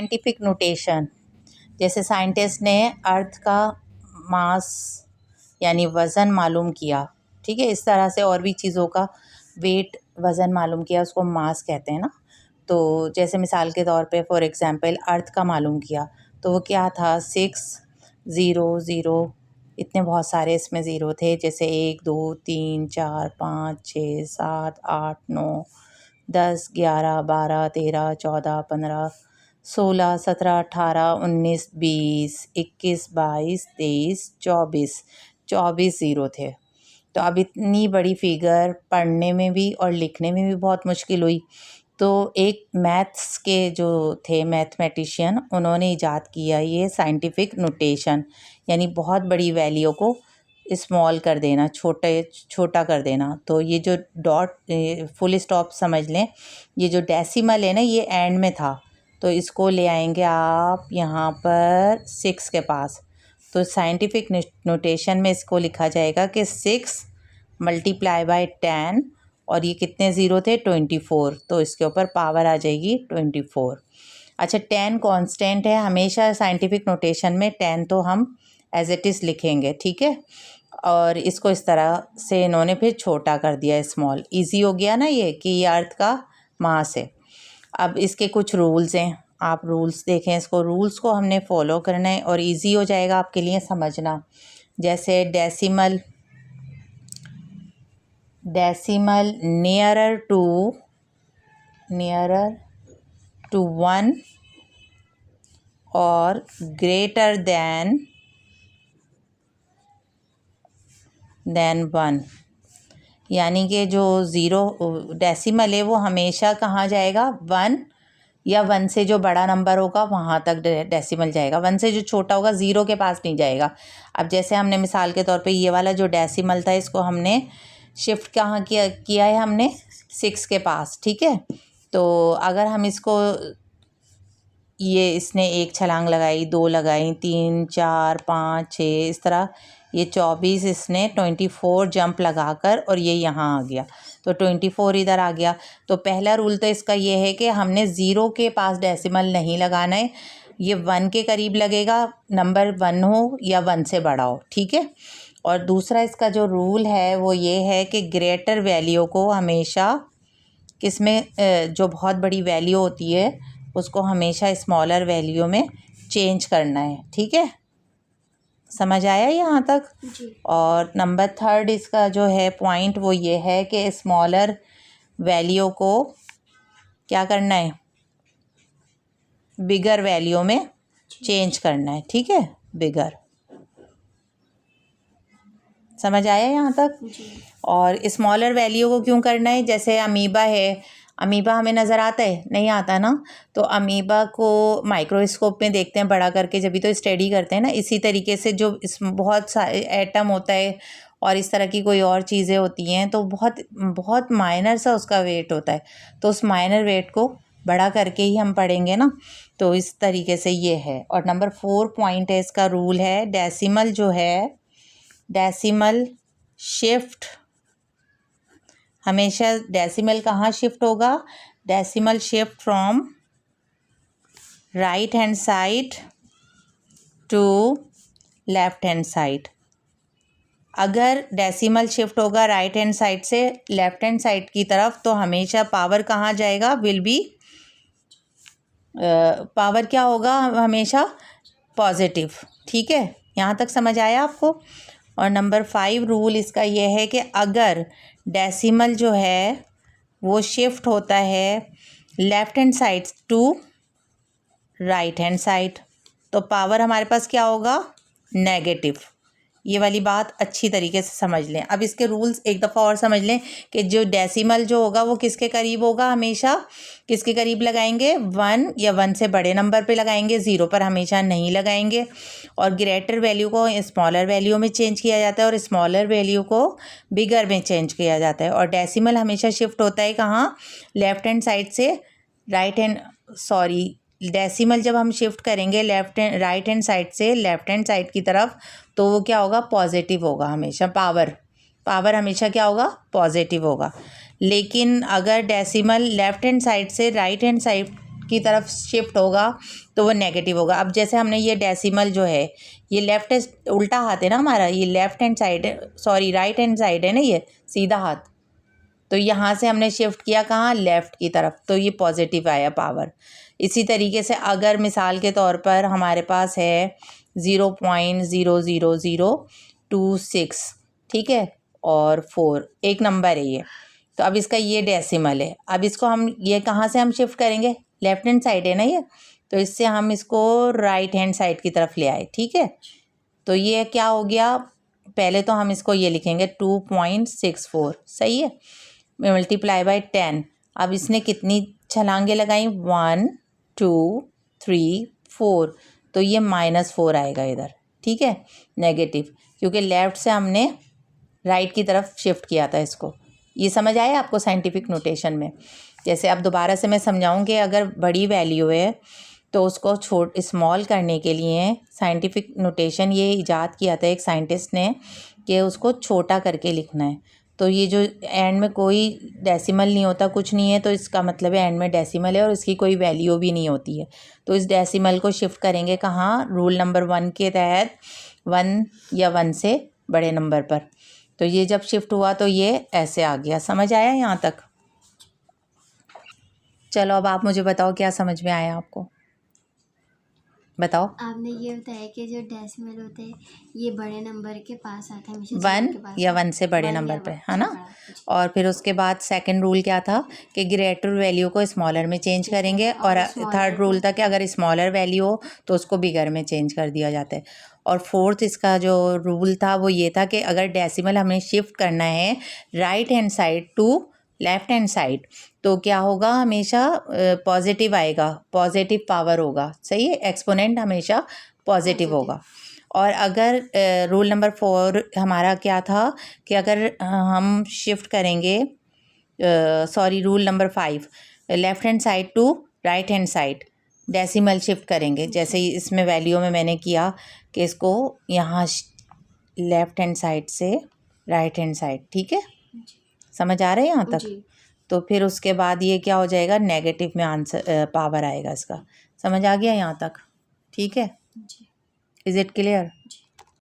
Scientific notation, जैसे scientist ने अर्थ का मास यानी वज़न मालूम किया, ठीक है, इस तरह से और भी चीज़ों का वेट वज़न मालूम किया, उसको मास कहते हैं ना। तो जैसे मिसाल के तौर पे फॉर एग्जांपल अर्थ का मालूम किया, तो वो क्या था 600, इतने बहुत सारे इसमें ज़ीरो थे, जैसे 1 2 3 4 5 6 7 8 9 10 11 12 13 14 15 16 17 18 19 20 21 22 23 24 ज़ीरो थे। तो अब इतनी बड़ी फिगर पढ़ने में भी और लिखने में भी बहुत मुश्किल हुई। तो एक मैथ्स के जो थे मैथमेटिशियन, उन्होंने इजाद किया ये साइंटिफिक नोटेशन, यानी बहुत बड़ी वैल्यू को स्मॉल कर देना, छोटा कर देना। तो ये जो डॉट फुल स्टॉप समझ लें, ये जो डेसिमल है ना, ये एंड में था, तो इसको ले आएंगे आप यहाँ पर 6 के पास। तो साइंटिफिक नोटेशन में इसको लिखा जाएगा कि 6 मल्टीप्लाई बाय 10, और ये कितने ज़ीरो थे 24, तो इसके ऊपर पावर आ जाएगी 24। अच्छा, 10 कांस्टेंट है, हमेशा साइंटिफिक नोटेशन में 10 तो हम एज इट इज़ लिखेंगे, ठीक है। और इसको इस तरह से इन्होंने फिर छोटा कर दिया, स्मॉल। इजी हो गया ना ये कि ये अर्थ का मास है। अब इसके कुछ रूल्स हैं, आप रूल्स देखें, इसको रूल्स को हमने फॉलो करना है और इजी हो जाएगा आपके लिए समझना। जैसे डेसिमल नियरर टू 1 और ग्रेटर देन 1, यानी कि जो ज़ीरो डेसिमल है वो हमेशा कहाँ जाएगा 1, या 1 से जो बड़ा नंबर होगा वहाँ तक डेसिमल जाएगा, 1 से जो छोटा होगा ज़ीरो के पास नहीं जाएगा। अब जैसे हमने मिसाल के तौर पे ये वाला जो डेसिमल था, इसको हमने शिफ्ट कहाँ किया है हमने 6 के पास, ठीक है। तो अगर हम इसको, ये इसने 1 छलांग लगाई, 2 लगाई, 3 4 5 6, इस तरह ये 24, इसने 24 जंप लगाकर और ये यहाँ आ गया, तो 24 इधर आ गया। तो पहला रूल तो इसका ये है कि हमने ज़ीरो के पास डेसिमल नहीं लगाना है, ये 1 के करीब लगेगा, नंबर 1 हो या 1 से बड़ा हो, ठीक है। और दूसरा इसका जो रूल है वो ये है कि ग्रेटर वैल्यू को हमेशा किसमें, जो बहुत बड़ी वैल्यू होती है उसको हमेशा स्मॉलर वैल्यू में चेंज करना है, ठीक है। समझ आया यहाँ तक जी। और नंबर 3 इसका जो है पॉइंट वो ये है कि स्मॉलर वैल्यू को क्या करना है, बिगर वैल्यू में चेंज करना है, ठीक है, बिगर। समझ आया यहाँ तक जी। और स्मॉलर वैल्यू को क्यों करना है, जैसे अमीबा है, अमीबा हमें नज़र आता है, नहीं आता ना, तो अमीबा को माइक्रोस्कोप में देखते हैं बड़ा करके, जब भी तो स्टडी करते हैं ना। इसी तरीके से जो इस बहुत सारे एटम होता है और इस तरह की कोई और चीज़ें होती हैं, तो बहुत बहुत माइनर सा उसका वेट होता है, तो उस माइनर वेट को बड़ा करके ही हम पढ़ेंगे ना। तो इस तरीके से ये है। और नंबर 4 पॉइंट है इसका रूल है, डेसिमल जो है, डेसिमल शिफ्ट, हमेशा डेसिमल कहाँ शिफ्ट होगा, decimal shift from right hand side to left hand side. अगर डेसिमल शिफ्ट होगा राइट हैंड साइड से लेफ्ट हैंड साइड की तरफ, तो हमेशा पावर कहाँ जाएगा, विल बी, पावर क्या होगा, हमेशा पॉजिटिव, ठीक है। यहाँ तक समझ आया आपको। और नंबर 5 रूल इसका ये है कि अगर डेसिमल जो है वो शिफ्ट होता है left hand side to right hand side, तो पावर हमारे पास क्या होगा, नेगेटिव। ये वाली बात अच्छी तरीके से समझ लें। अब इसके रूल्स एक दफ़ा और समझ लें कि जो डेसिमल जो होगा वो किसके करीब होगा, हमेशा किसके करीब लगाएंगे, 1 या 1 से बड़े नंबर पे लगाएंगे, ज़ीरो पर हमेशा नहीं लगाएंगे। और ग्रेटर वैल्यू को स्मॉलर वैल्यू में चेंज किया जाता है और स्मॉलर वैल्यू को बिगर में चेंज किया जाता है। और डेसिमल हमेशा शिफ्ट होता है कहाँ, लेफ्ट हैंड साइड से डेसिमल जब हम शिफ्ट करेंगे राइट हैंड साइड से लेफ्ट हैंड साइड की तरफ, तो वो क्या होगा, पॉजिटिव होगा हमेशा, पावर हमेशा क्या होगा, पॉजिटिव होगा। लेकिन अगर डेसिमल लेफ्ट हैंड साइड से राइट हैंड साइड की तरफ शिफ्ट होगा तो वो नेगेटिव होगा। अब जैसे हमने ये डेसिमल जो है ये लेफ्ट उल्टा हाथ है ना हमारा, ये लेफ्ट हैंड साइड है, सॉरी राइट हैंड साइड है ना, ये सीधा हाथ, तो यहाँ से हमने शिफ्ट किया कहाँ, लेफ़्ट की तरफ, तो ये पॉजिटिव आया पावर। इसी तरीके से अगर मिसाल के तौर पर हमारे पास है 0.00026, ठीक है, और 4 एक नंबर है ये, तो अब इसका ये डेसिमल है। अब इसको हम ये कहाँ से हम शिफ्ट करेंगे, लेफ्ट हैंड साइड है ना ये, तो इससे हम इसको राइट हैंड साइड की तरफ ले आए, ठीक है। तो ये क्या हो गया, पहले तो हम इसको ये लिखेंगे 2.64, सही है, मल्टीप्लाई बाय 10। अब इसने कितनी छलांगे लगाई, 1 2 3 4, तो ये -4 आएगा इधर, ठीक है, नेगेटिव, क्योंकि लेफ़्ट से हमने राइट की तरफ शिफ्ट किया था इसको। ये समझ आया आपको साइंटिफिक नोटेशन में। जैसे अब दोबारा से मैं समझाऊंगी, अगर बड़ी वैल्यू है तो उसको स्मॉल करने के लिए साइंटिफिक नोटेशन ये इजाद किया था एक साइंटिस्ट ने कि उसको छोटा करके लिखना है। तो ये जो एंड में कोई डेसिमल नहीं होता, कुछ नहीं है, तो इसका मतलब है एंड में डेसिमल है और इसकी कोई वैल्यू भी नहीं होती है। तो इस डेसिमल को शिफ्ट करेंगे कहाँ, रूल नंबर 1 के तहत 1 या 1 से बड़े नंबर पर। तो ये जब शिफ्ट हुआ तो ये ऐसे आ गया। समझ आया यहाँ तक? चलो अब आप मुझे बताओ क्या समझ में आया आपको, बताओ। आपने ये बताया कि जो डेसिमल होते हैं ये बड़े नंबर के पास आता है, हमेशा 1 या 1 से बड़े नंबर पे, है ना। और फिर उसके बाद सेकंड रूल क्या था कि ग्रेटर वैल्यू को स्मॉलर में चेंज करेंगे, और थर्ड रूल था कि अगर स्मॉलर वैल्यू हो तो उसको बिगर में चेंज कर दिया जाता है। और फोर्थ इसका जो रूल था वो ये था कि अगर डेसिमल हमें शिफ्ट करना है right hand side to left hand side तो क्या होगा, हमेशा पॉजिटिव आएगा, पॉजिटिव पावर होगा, सही है, एक्सपोनेंट हमेशा पॉजिटिव होगा। और अगर रूल नंबर 4 हमारा क्या था कि अगर हम शिफ्ट करेंगे, sorry rule number 5, left hand side to right hand side decimal shift करेंगे। जैसे इसमें वैल्यू में मैंने किया कि इसको यहाँ लेफ़्ट हैंड साइड से राइट हैंड साइड, ठीक है, समझ आ रहा है यहाँ तक? तो फिर उसके बाद ये क्या हो जाएगा, नेगेटिव में आंसर पावर आएगा इसका। समझ आ गया यहाँ तक? ठीक है, इज़ इट क्लियर?